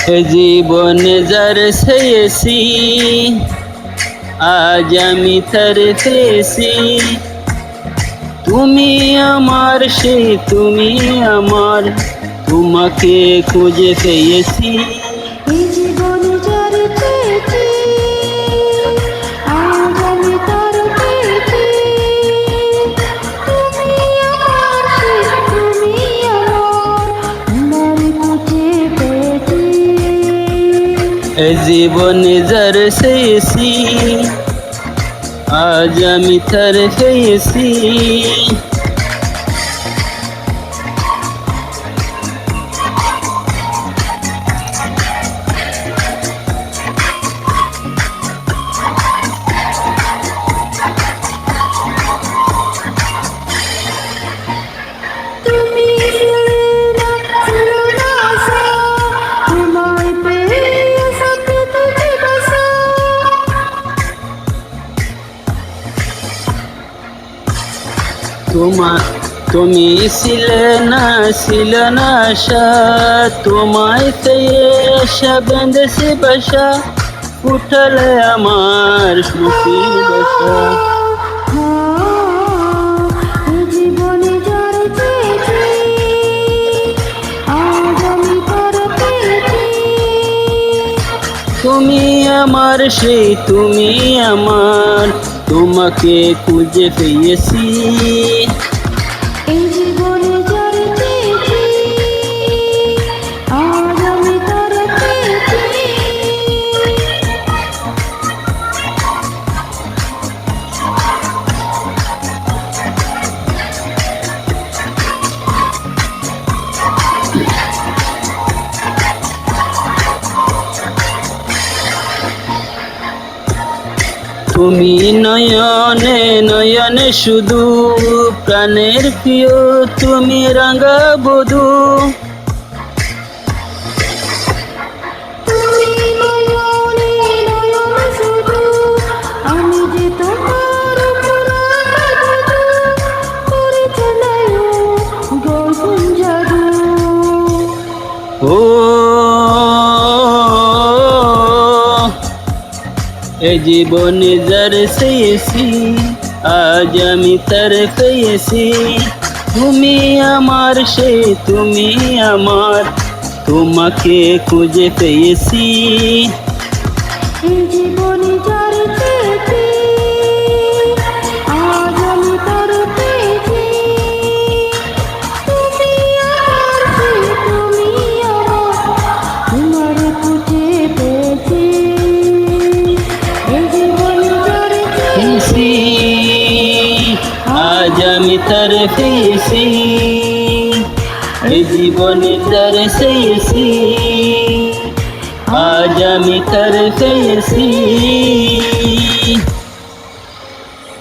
জীবনে যার চেয়েছি আজ আমি তার পেয়েছি। তুমি আমার সেই তুমি আমার, তোমাকে খুঁজে পেয়েছি। জীবনে যার চেয়েছি আজ আমি তার পেয়েছি। তুমি ছিলে না আশা, তোমায় পেয়ে আশা বেঁধেছে বাসা, উঠালে আমার সুখের বাসা। তুমি আমার সেই তুমি আমার, তোমাকে খুঁজে পেয়েছি। তুমি নয়নে নয়নে শুধু, প্রাণের প্রিয় তুমি রাঙা বধূ। এই জীবনে যার চেয়েছি আজ আমি তার পেয়েছি। তুমি আমার সেই তুমি আমার, তোমাকে খুঁজে পেয়েছি। আজ আমি তার পেয়েছি, এই জীবনে তার চেয়েছি আজ আমি তার পেয়েছি।